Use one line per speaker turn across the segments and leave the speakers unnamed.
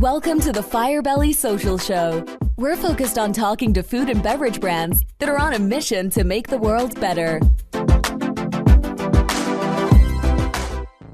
Welcome to the Firebelly Social Show. We're focused on talking to food and beverage brands that are on a mission to make the world better.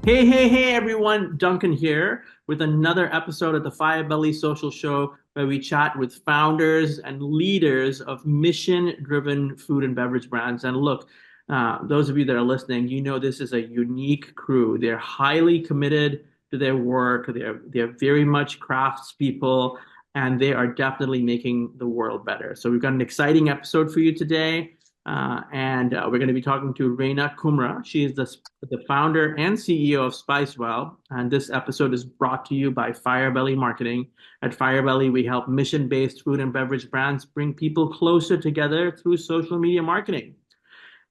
Hey, everyone. Duncan here with another episode of the Firebelly Social Show where we chat with founders and leaders of mission-driven food and beverage brands. And look, those of you that are listening, you know this is a unique crew. They're highly committed to their work. They're very much craftspeople, and they are definitely making the world better. So we've got an exciting episode for you today. And we're going to be talking to Raina Kumra. She is the founder and CEO of Spicewell. And this episode is brought to you by Firebelly Marketing. At Firebelly, we help mission-based food and beverage brands bring people closer together through social media marketing.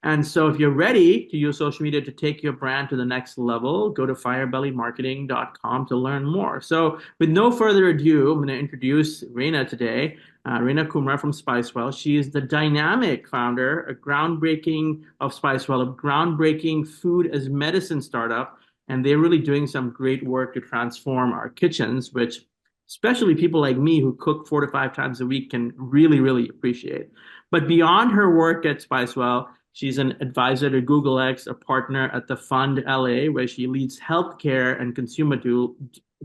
And so if you're ready to use social media to take your brand to the next level, go to firebellymarketing.com to learn more. So with no further ado, I'm going to introduce Raina today. Raina Kumra from Spicewell. She is the dynamic founder, a groundbreaking food as medicine startup. And they're really doing some great work to transform our kitchens, which especially people like me who cook 4 to 5 times a week can really, really appreciate. But beyond her work at Spicewell, she's an advisor to Google X, a partner at the Fund LA, where she leads healthcare and consumer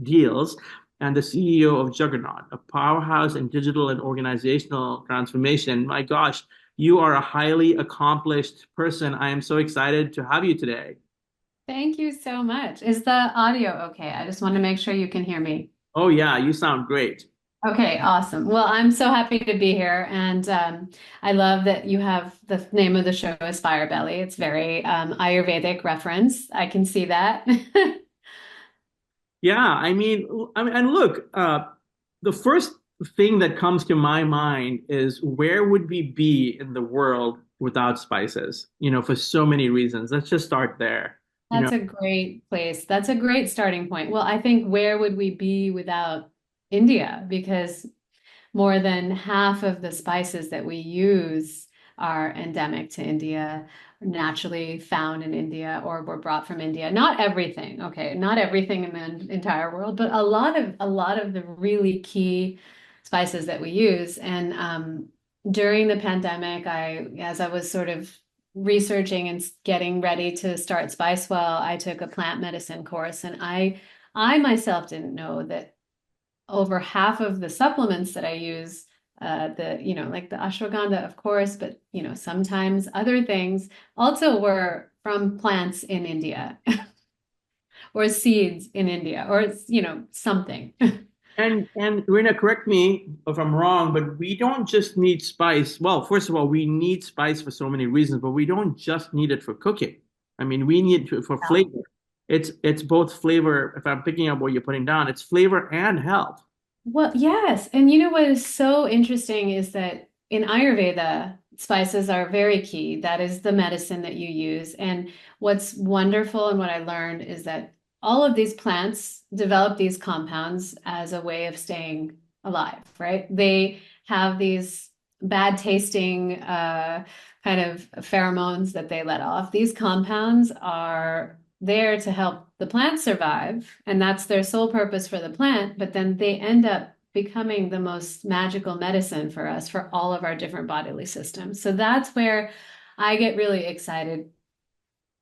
deals, and the CEO of Juggernaut, a powerhouse in digital and organizational transformation. My gosh, you are a highly accomplished person. I am so excited to have you today.
Thank you so much. Is the audio okay? I just want to make sure you can hear me.
Oh, yeah, you sound great.
Okay, awesome. Well, I'm so happy to be here. And I love that you have the name of the show is Firebelly. It's very Ayurvedic reference. I can see that.
Yeah, I mean, and look, the first thing that comes to my mind is where would we be in the world without spices? For so many reasons. Let's just start there.
That's a great place. That's a great starting point. Well, I think where would we be without India? Because more than half of the spices that we use are endemic to India, naturally found in India, or were brought from India. Not everything, okay, not everything in the entire world, but a lot of the really key spices that we use. And during the pandemic, as I was sort of researching and getting ready to start Spicewell, I took a plant medicine course, and I myself didn't know that over half of the supplements that I use, like the ashwagandha, of course, but sometimes other things also were from plants in India or seeds in India or something.
And Rina, correct me if I'm wrong, but we don't just need spice. Well, first of all, we need spice for so many reasons, but we don't just need it for cooking. I mean, we need it for flavor. It's both flavor. If I'm picking up what you're putting down, it's flavor and health.
Well, yes. And what is so interesting is that in Ayurveda, spices are very key. That is the medicine that you use. And what's wonderful and what I learned is that all of these plants develop these compounds as a way of staying alive, right? They have these bad tasting kind of pheromones that they let off. These compounds are there to help the plant survive, and that's their sole purpose for the plant, but then they end up becoming the most magical medicine for us for all of our different bodily systems. So that's where I get really excited,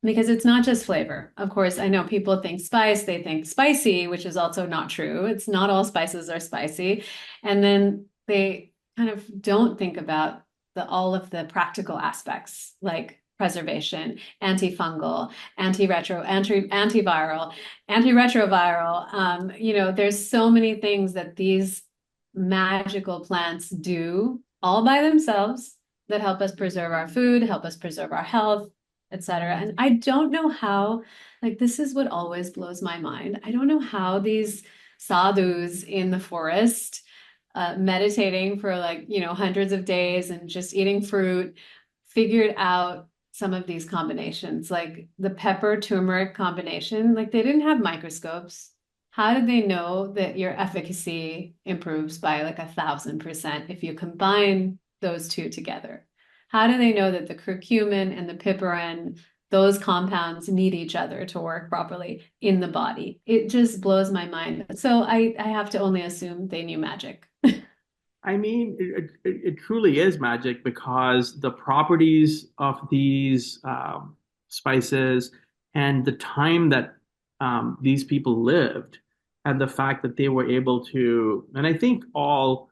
because it's not just flavor. Of course, I know people think spice, they think spicy, which is also not true. It's not all spices are spicy. And then they kind of don't think about all of the practical aspects, like preservation, antifungal, antiviral, antiretroviral. There's so many things that these magical plants do all by themselves that help us preserve our food, help us preserve our health, etc. And I don't know how, this is what always blows my mind. I don't know how these sadhus in the forest, meditating for hundreds of days and just eating fruit, figured out some of these combinations, like the pepper turmeric combination. They didn't have microscopes. How did they know that your efficacy improves by 1,000% if you combine those two together? How do they know that the curcumin and the piperine those compounds need each other to work properly in the body. It just blows my mind. So I have to only assume they knew magic.
I mean, it truly is magic because the properties of these spices and the time that these people lived, and the fact that they were able to, and I think all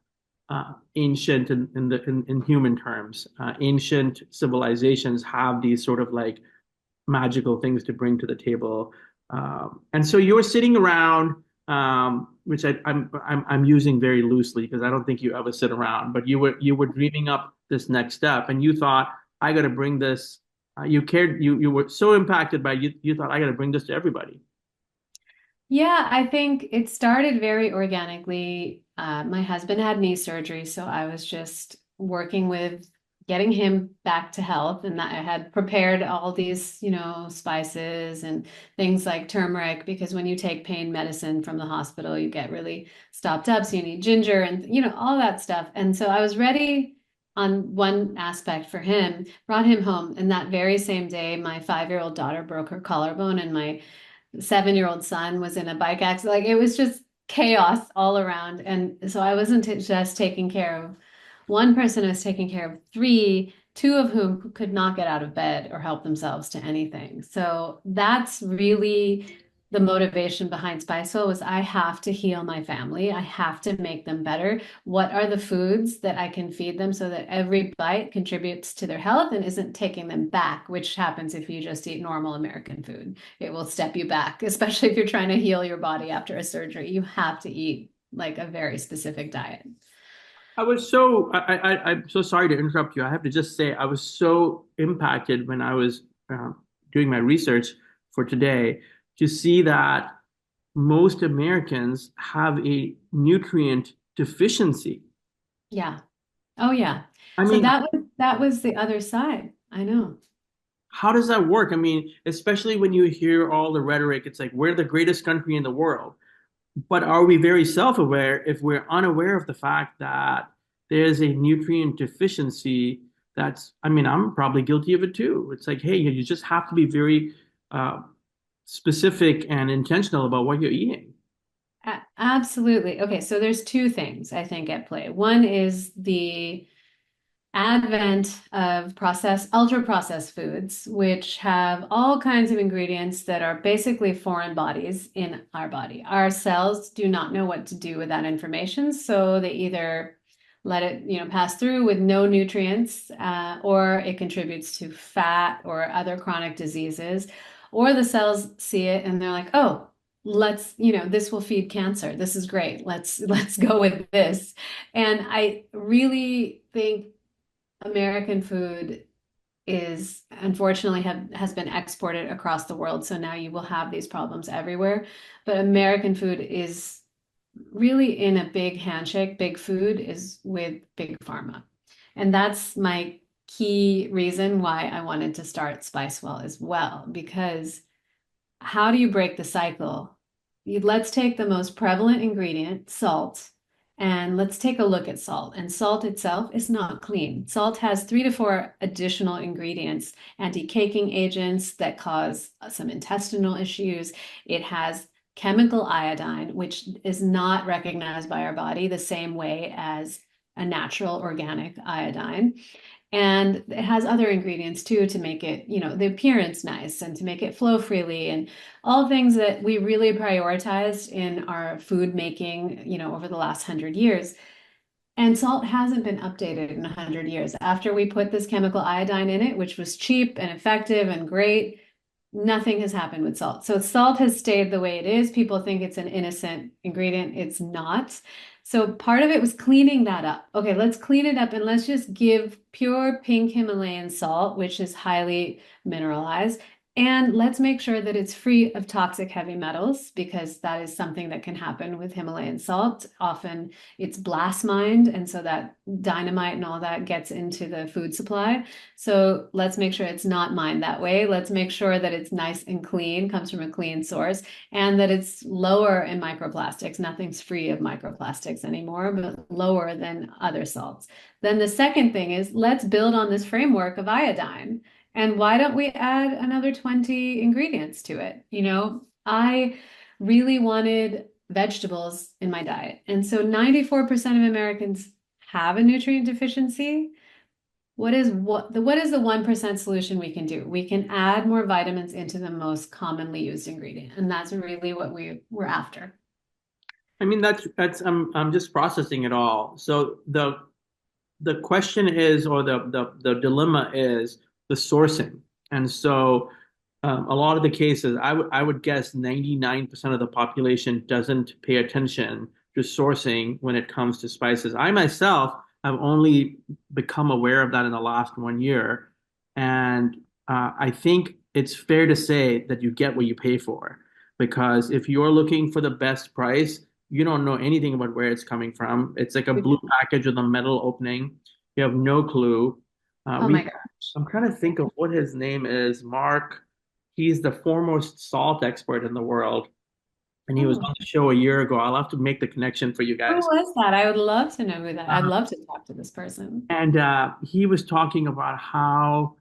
ancient in human terms, ancient civilizations have these sort of like magical things to bring to the table. And so you're sitting around, which I'm using very loosely because I don't think you ever sit around, but you were dreaming up this next step, and you thought, I got to bring this. You cared. You were so impacted by it, you thought, I got to bring this to everybody.
Yeah, I think it started very organically. My husband had knee surgery, so I was just working with getting him back to health, and that I had prepared all these, spices and things like turmeric, because when you take pain medicine from the hospital, you get really stopped up, so you need ginger and all that stuff. And so I was ready on one aspect for him, brought him home, and that very same day, my 5-year-old daughter broke her collarbone, and my 7-year-old son was in a bike accident. Like it was just chaos all around. And so I wasn't just taking care of one person, I was taking care of three, two of whom could not get out of bed or help themselves to anything. So that's really the motivation behind Spicewell was I have to heal my family. I have to make them better. What are the foods that I can feed them so that every bite contributes to their health and isn't taking them back, which happens if you just eat normal American food. It will step you back, especially if you're trying to heal your body after a surgery. You have to eat like a very specific diet.
I'm so sorry to interrupt you. I have to just say I was so impacted when I was doing my research for today to see that most Americans have a nutrient deficiency.
Yeah. Oh yeah.
I
So
mean,
that was the other side. I know.
how does that work? I mean, especially when you hear all the rhetoric, it's like we're the greatest country in the world. But are we very self-aware if we're unaware of the fact that there's a nutrient deficiency? I mean, I'm probably guilty of it too. It's like, hey, you just have to be very uh, specific and intentional about what you're eating.
Absolutely. Okay, so there's two things I think at play. One is the advent of ultra processed foods, which have all kinds of ingredients that are basically foreign bodies in our body. Our cells do not know what to do with that information, so they either let it, pass through with no nutrients, or it contributes to fat or other chronic diseases, or the cells see it and they're like, oh, this will feed cancer. This is great. Let's go with this. And I really think American food is unfortunately has been exported across the world. So now you will have these problems everywhere. But American food is really in a big handshake. Big food is with big pharma. And that's my key reason why I wanted to start Spicewell as well, because how do you break the cycle? Let's take the most prevalent ingredient, salt, and let's take a look at salt. And salt itself is not clean. Salt has 3 to 4 additional ingredients, anti-caking agents that cause some intestinal issues. It has chemical iodine, which is not recognized by our body the same way as a natural organic iodine. And it has other ingredients too to make it, the appearance nice and to make it flow freely and all things that we really prioritized in our food making, over the last 100 years. And salt hasn't been updated in 100 years. After we put this chemical iodine in it, which was cheap and effective and great, nothing has happened with salt. So salt has stayed the way it is. People think it's an innocent ingredient. It's not. So part of it was cleaning that up. Okay, let's clean it up and let's just give pure pink Himalayan salt, which is highly mineralized. And let's make sure that it's free of toxic heavy metals, because that is something that can happen with Himalayan salt. Often it's blast mined, and so that dynamite and all that gets into the food supply. So let's make sure it's not mined that way. Let's make sure that it's nice and clean, comes from a clean source, and that it's lower in microplastics. Nothing's free of microplastics anymore, but lower than other salts. Then the second thing is let's build on this framework of iodine. And why don't we add another 20 ingredients to it? I really wanted vegetables in my diet. And so 94% of Americans have a nutrient deficiency. What is the 1% solution we can do? We can add more vitamins into the most commonly used ingredient, and that's really what we were after.
I mean, that's I'm just processing it all. So the question is, or the dilemma is the sourcing. And so a lot of the cases, I would guess 99% of the population doesn't pay attention to sourcing when it comes to spices. I myself have only become aware of that in the last 1 year. And I think it's fair to say that you get what you pay for. Because if you're looking for the best price, you don't know anything about where it's coming from. It's like a blue package with a metal opening. You have no clue.
Oh my gosh.
I'm trying to think of what his name is. Mark. He's the foremost salt expert in the world, and he was
Oh,
on the show a year ago. I'll have to make the connection for you
who
guys.
was that? I would love to know who that. I'd
Uh,
love to talk to this person.
and he was talking about how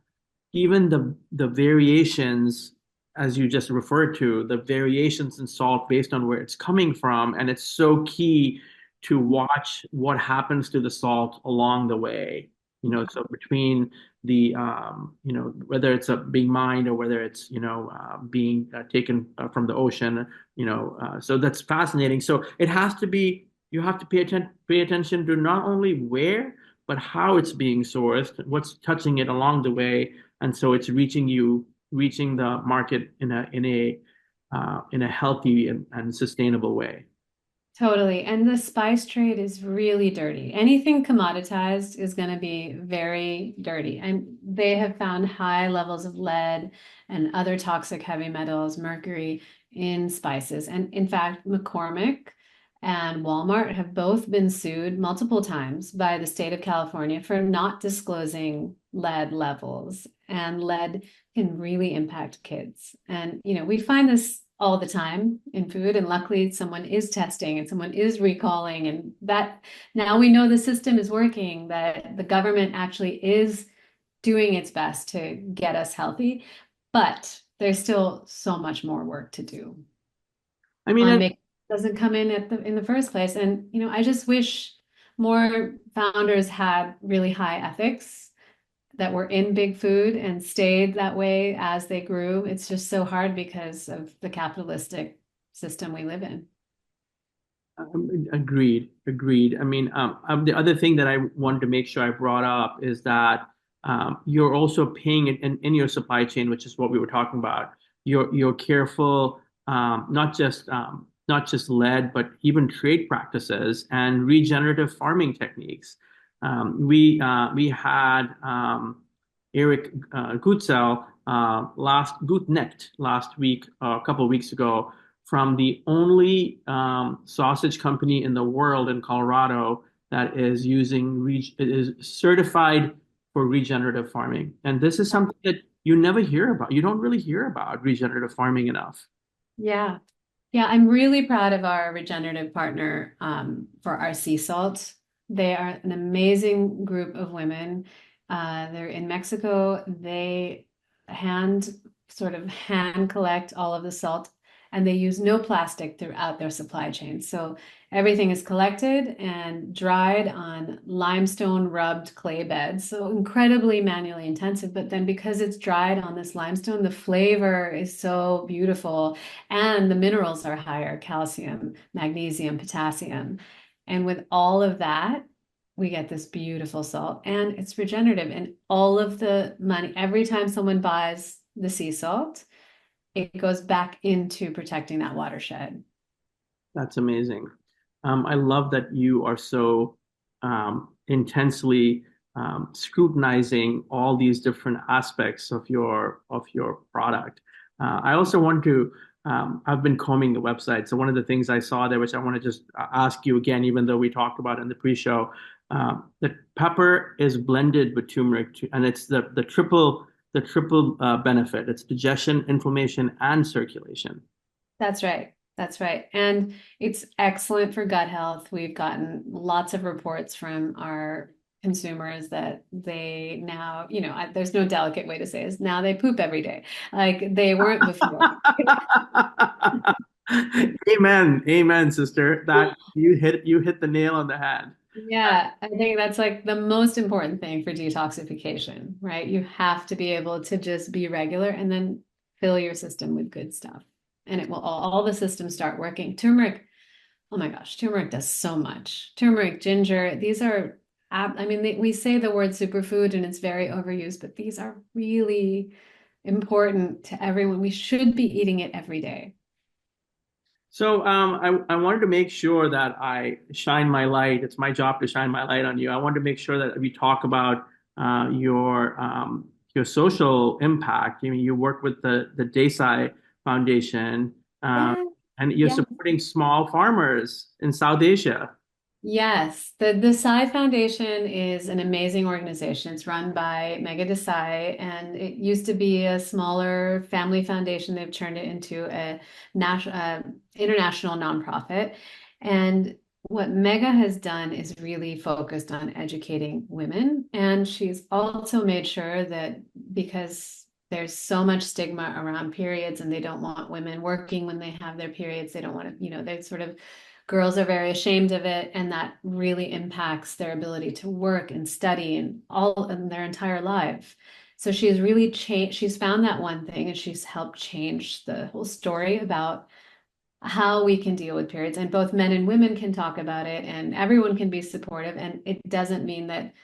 even the variations, as you just referred to, the variations in salt based on where it's coming from, and it's so key to watch what happens to the salt along the way. So between the whether it's being mined or whether it's being taken from the ocean, so that's fascinating. So it has to be you have to pay attention to not only where but how it's being sourced, what's touching it along the way, and so it's reaching the market in a healthy and sustainable way.
Totally. And the spice trade is really dirty. Anything commoditized is going to be very dirty. And they have found high levels of lead and other toxic heavy metals, mercury in spices. And in fact, McCormick and Walmart have both been sued multiple times by the state of California for not disclosing lead levels. And lead can really impact kids. And, we find this all the time in food, and luckily someone is testing and someone is recalling, and that now we know the system is working, that the government actually is doing its best to get us healthy, but there's still so much more work to do
I mean,
on making it doesn't come in the first place. And I just wish more founders had really high ethics that were in big food and stayed that way as they grew. It's just so hard because of the capitalistic system we live in.
agreed. I mean, the other thing that I wanted to make sure I brought up is that you're also paying it in your supply chain, which is what we were talking about. You're careful, not just lead, but even trade practices and regenerative farming techniques. We had Eric Gutnecht last week, a couple of weeks ago, from the only sausage company in the world in Colorado that is certified for regenerative farming. And this is something that you never hear about. You don't really hear about regenerative farming enough.
Yeah. Yeah, I'm really proud of our regenerative partner for our sea salt. They are an amazing group of women. They're in Mexico. They hand collect all of the salt, and they use no plastic throughout their supply chain. So everything is collected and dried on limestone rubbed clay beds. So incredibly manually intensive, but then because it's dried on this limestone, the flavor is so beautiful and the minerals are higher: calcium, magnesium, potassium. And with all of that, we get this beautiful salt, and it's regenerative. And all of the money, every time someone buys the sea salt, it goes back into protecting that watershed.
That's amazing. I love that you are so intensely scrutinizing all these different aspects of your product. I also want to. I've been combing the website, so one of the things I saw there, which I want to just ask you again, even though we talked about it in the pre-show, that pepper is blended with turmeric, and it's the triple benefit. It's digestion, inflammation, and circulation.
That's right. That's right. And it's excellent for gut health. We've gotten lots of reports from our consumers that they now, there's no delicate way to say this. Now they poop every day, like they weren't before.
Amen. Amen, sister. That you hit the nail on the head.
Yeah, I think that's like the most important thing for detoxification, right? You have to be able to just be regular and then fill your system with good stuff. And it will all the systems start working. Turmeric, oh my gosh, turmeric does so much. Turmeric, ginger, these are, I mean, we say the word superfood and it's very overused, but these are really important to everyone. We should be eating it every day.
So I wanted to make sure that I shine my light. It's my job to shine my light on you. I wanted to make sure that we talk about your social impact. I mean, you work with the Desai Foundation, uh,
Yeah.
and you're
Yeah.
supporting small farmers in South Asia.
Yes, the Desai Foundation is an amazing organization. It's run by Mega Desai, and it used to be a smaller family foundation. They've turned it into a national, international nonprofit. And what Mega has done is really focused on educating women. And she's also made sure that because there's so much stigma around periods and they don't want women working when they have their periods, they don't want to, they sort of girls are very ashamed of it, and that really impacts their ability to work and study and all in their entire life. So she's really changed, she's found that one thing and she's helped change the whole story about how we can deal with periods. And both men and women can talk about it and everyone can be supportive. And it doesn't mean that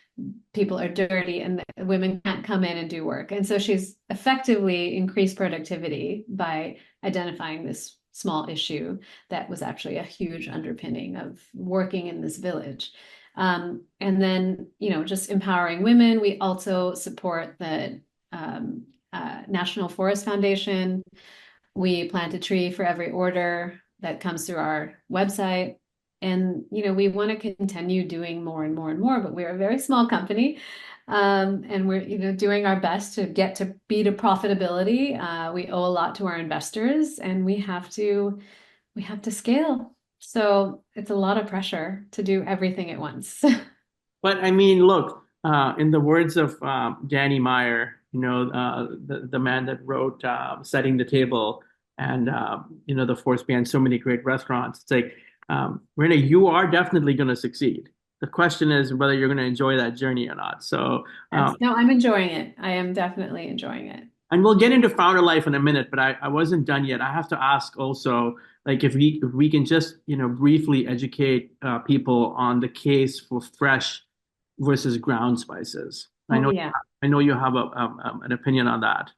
people are dirty and that women can't come in and do work. And so she's effectively increased productivity by identifying this small issue that was actually a huge underpinning of working in this village. And then, just empowering women. We also support the National Forest Foundation. We plant a tree for every order that comes through our website. And, we want to continue doing more and more and more, but we're a very small company. And we're, doing our best to get to be to profitability. We owe a lot to our investors and we have to scale. So it's a lot of pressure to do everything at once.
But I mean, look, in the words of Danny Meyer, the man that wrote Setting the Table and, the force behind so many great restaurants. It's like, Rena, you are definitely going to succeed. The question is whether you're going to enjoy that journey or not. So,
Yes. No, I'm enjoying it. I am definitely enjoying it.
and we'll get into founder life in a minute, but I wasn't done yet. I have to ask also, like, if we can just, briefly educate people on the case for fresh versus ground spices. I
Oh,
know
yeah.
I know you have an opinion on that.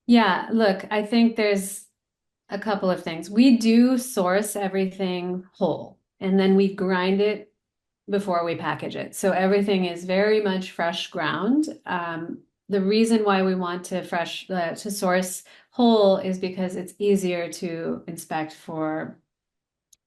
Yeah, look, I think there's a couple of things. We do source everything whole, and then we grind it before we package it. So everything is very much fresh ground. The reason why we want to source whole is because it's easier to inspect for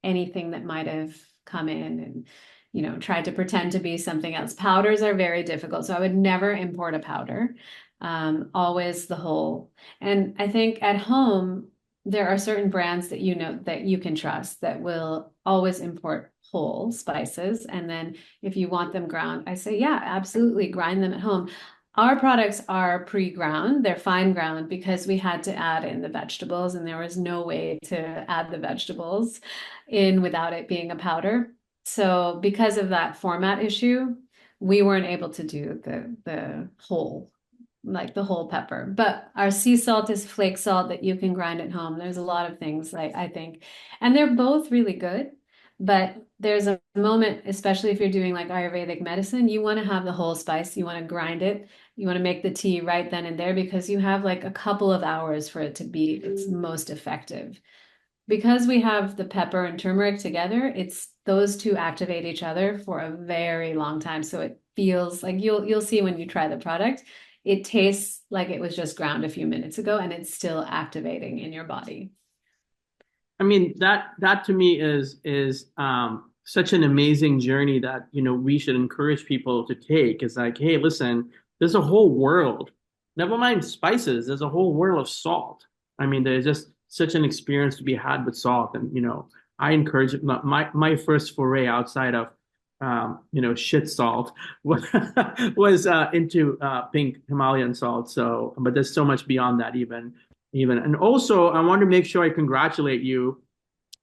anything that might have come in and tried to pretend to be something else. Powders are very difficult, so I would never import a powder. Always the whole. And I think at home there are certain brands that that you can trust that will always import whole spices. And then if you want them ground, I say, yeah, absolutely grind them at home. Our products are pre-ground, they're fine ground because we had to add in the vegetables and there was no way to add the vegetables in without it being a powder. So because of that format issue, we weren't able to do the whole, like the whole pepper. But our sea salt is flake salt that you can grind at home. There's a lot of things I think, and they're both really good. But there's a moment, especially if you're doing like Ayurvedic medicine, you want to have the whole spice. You want to grind it. You want to make the tea right then and there because you have like a couple of hours for it to be its most effective. Because we have the pepper and turmeric together, it's those two activate each other for a very long time. So it feels like you'll see when you try the product, it tastes like it was just ground a few minutes ago and it's still activating in your body.
I mean, that to me is such an amazing journey that, we should encourage people to take. It's like, hey, listen, there's a whole world. Never mind spices, there's a whole world of salt. I mean, there's just such an experience to be had with salt. And, I encourage my first foray outside of shit salt was into pink Himalayan salt. So, but there's so much beyond that even. And also, I want to make sure I congratulate you.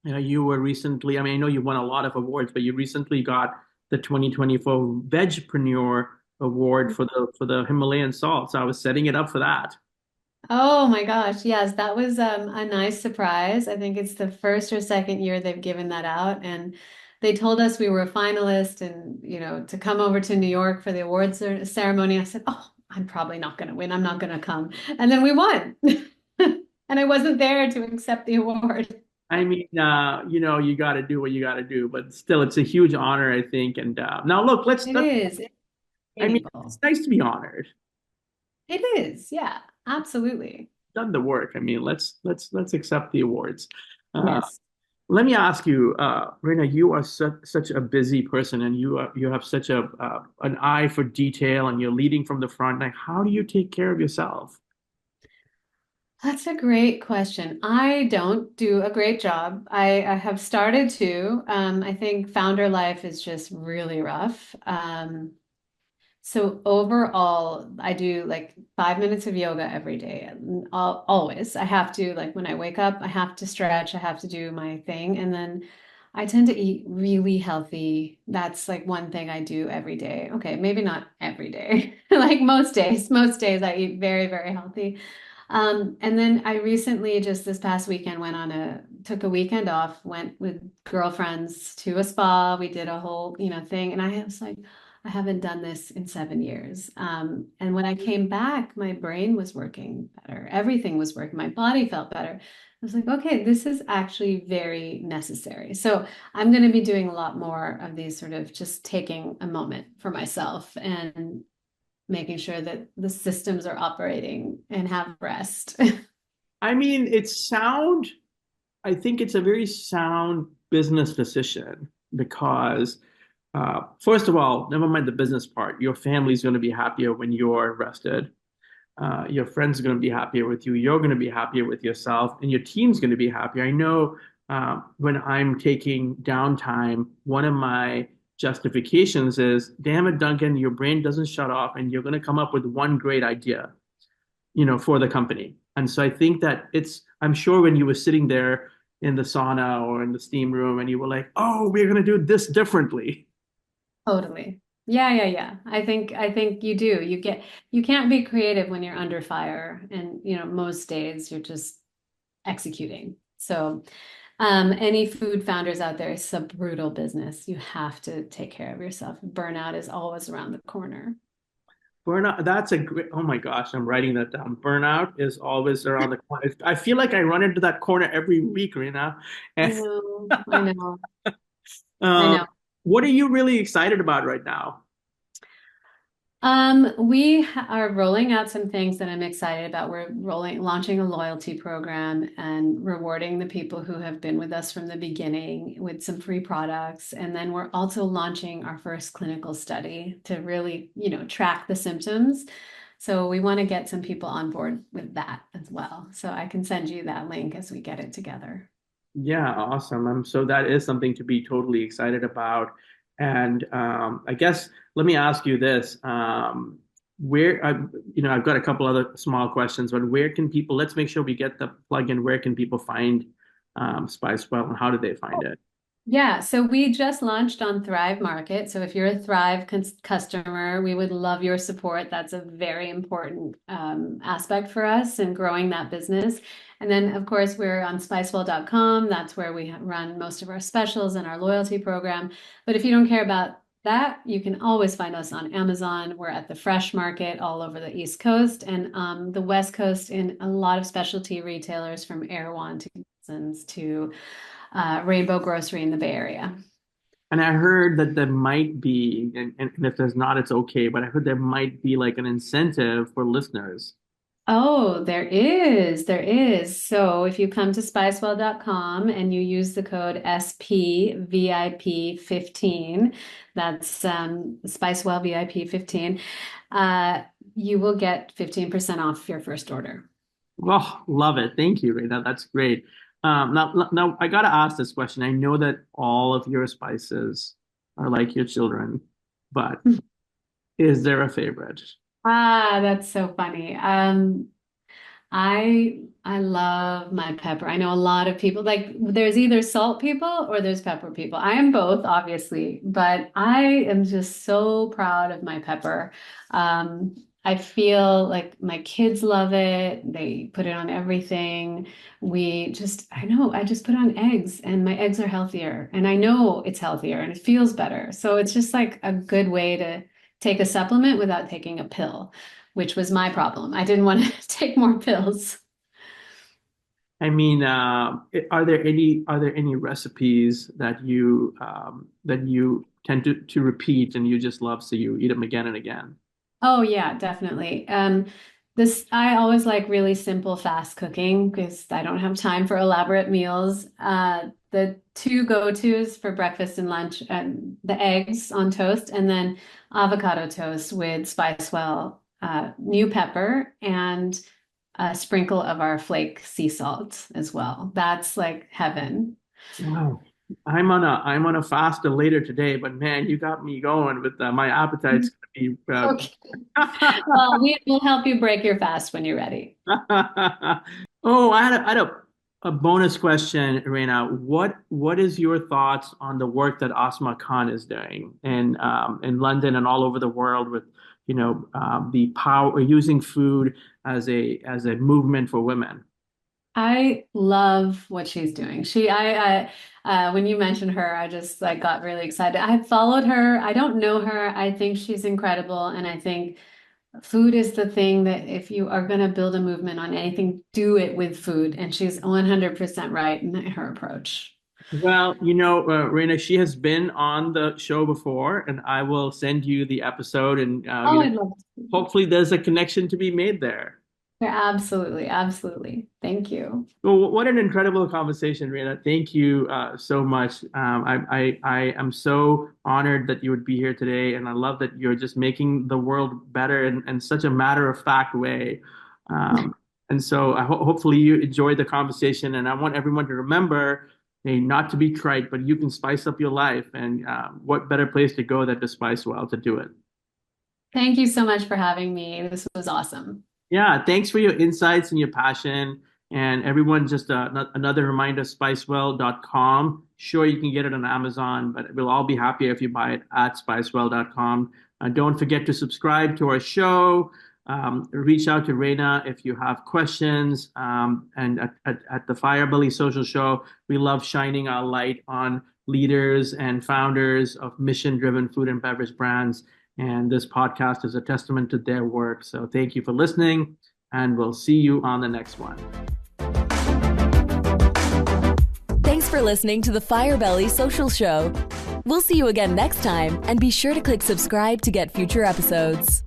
You were recently, I mean, I know you won a lot of awards, but you recently got the 2024 Vegpreneur Award for the Himalayan salt. So I was setting it up for that.
Oh my gosh, yes, that was a nice surprise. I think it's the first or second year they've given that out, and they told us we were a finalist, and to come over to New York for the awards ceremony. I said, "Oh, I'm probably not going to win. I'm not going to come," and then we won, and I wasn't there to accept the award.
I mean, you got to do what you got to do, but still, it's a huge honor, I think. And now, look,
It is. It's
I mean, it's
meaningful.
nice to be honored.
It is. Yeah, absolutely.
Done the work. I mean, let's accept the awards. Uh,
Yes.
Let me ask you, Raina, you are such a busy person, and you have such a an eye for detail, and you're leading from the front. Like, how do you take care of yourself?
That's a great question. I don't do a great job. I have started to. I think founder life is just really rough. So overall, I do like 5 minutes of yoga every day. Always. I have to, like when I wake up, I have to stretch, I have to do my thing. And then I tend to eat really healthy. That's like one thing I do every day. Okay, maybe not every day. Like most days. Most days I eat very, very healthy. And then I recently, just this past weekend, took a weekend off, went with girlfriends to a spa. We did a whole, thing. And I was like, I haven't done this in 7 years. And when I came back, my brain was working better. Everything was working. My body felt better. I was like, okay, this is actually very necessary. So I'm going to be doing a lot more of these sort of just taking a moment for myself and making sure that the systems are operating and have rest.
I mean, I think it's a very sound business decision because, first of all, never mind the business part, your family's going to be happier when you're rested. Your friends are going to be happier with you. You're going to be happier with yourself, and your team's going to be happier. I know when I'm taking downtime, one of my justifications is, damn it, Duncan, your brain doesn't shut off, and you're going to come up with one great idea, for the company. And so I think that I'm sure when you were sitting there in the sauna or in the steam room and you were like, oh, we're going to do this differently.
Totally. Yeah, yeah, yeah. I think you do. You can't be creative when you're under fire. And most days you're just executing. So any food founders out there, it's a brutal business. You have to take care of yourself. Burnout is always around the corner.
Burnout, that's a great, oh my gosh, I'm writing that down. Burnout is always around the corner. I feel like I run into that corner every week right now.
I
And
know, I know, I
um,
know.
what are you really excited about right now?
Are rolling out some things that I'm excited about. Launching a loyalty program and rewarding the people who have been with us from the beginning with some free products. And then we're also launching our first clinical study to really, track the symptoms. So we want to get some people on board with that as well. So I can send you that link as we get it together.
Yeah, awesome. So that is something to be totally excited about. And I guess let me ask you this. I've got a couple other small questions, but where can people, let's make sure we get the plug in. Where can people find Spicewell and how do they find it?
Yeah, so we just launched on Thrive Market. So if you're a Thrive customer, we would love your support. That's a very important aspect for us in growing that business. And then, of course, we're on spicewell.com. That's where we run most of our specials and our loyalty program. But if you don't care about that, you can always find us on Amazon. We're at the Fresh Market all over the East Coast and the West Coast in a lot of specialty retailers from Erewhon to Gibson's to Rainbow Grocery in the Bay Area.
And I heard that there might be, and if there's not, it's okay, but I heard there might be like an incentive for listeners.
Oh, there is. There is. So if you come to spicewell.com and you use the code SPVIP15, that's Spicewell VIP 15, you will get 15% off your first order.
Oh, love it. Thank you, Rita. That's great. Now I gotta ask this question. I know that all of your spices are like your children, but is there a favorite?
That's so funny. I love my pepper. I know a lot of people like there's either salt people or there's pepper people. I am both, obviously, but I am just so proud of my pepper. I feel like my kids love it. They put it on everything. I know, I just put on eggs and my eggs are healthier and I know it's healthier and it feels better. So it's just like a good way to take a supplement without taking a pill, which was my problem. I didn't want to take more pills.
I mean, are there any recipes that you tend to repeat and you just love, so you eat them again and again?
Oh yeah, definitely. This I always like really simple, fast cooking because I don't have time for elaborate meals. The two go-tos for breakfast and lunch, the eggs on toast, and then avocado toast with Spicewell, new pepper, and a sprinkle of our flake sea salt as well. That's like heaven.
Wow. I'm on a fast later today, but man, you got me going with my appetite's gonna be
Okay. Well, we will help you break your fast when you're ready.
Oh, I had a bonus question, Reina. What is your thoughts on the work that Asma Khan is doing in London and all over the world with, the power using food as a movement for women?
I love what she's doing. When you mentioned her, I just like got really excited. I followed her. I don't know her. I think she's incredible, and I think food is the thing that if you are going to build a movement on anything, do it with food. And she's 100% right in her approach.
Well, Reina, she has been on the show before, and I will send you the episode, and
Oh, I'd love to.
hopefully there's a connection to be made there.
Yeah, absolutely, absolutely. Thank you.
Well, what an incredible conversation, Reina. Thank you so much. I am so honored that you would be here today, and I love that you're just making the world better in such a matter-of-fact way. And so hopefully you enjoyed the conversation, and I want everyone to remember, hey, not to be trite, but you can spice up your life, and what better place to go than to Spicewell to do it.
Thank you so much for having me. This was awesome.
Yeah, thanks for your insights and your passion. And everyone, just another reminder, spicewell.com. Sure, you can get it on Amazon, but we'll all be happier if you buy it at spicewell.com. Don't forget to subscribe to our show. Reach out to Reina if you have questions. And at the Firebelly Social Show, we love shining our light on leaders and founders of mission-driven food and beverage brands. And this podcast is a testament to their work. So thank you for listening, and we'll see you on the next one.
Thanks for listening to the Firebelly Social Show. We'll see you again next time, and be sure to click subscribe to get future episodes.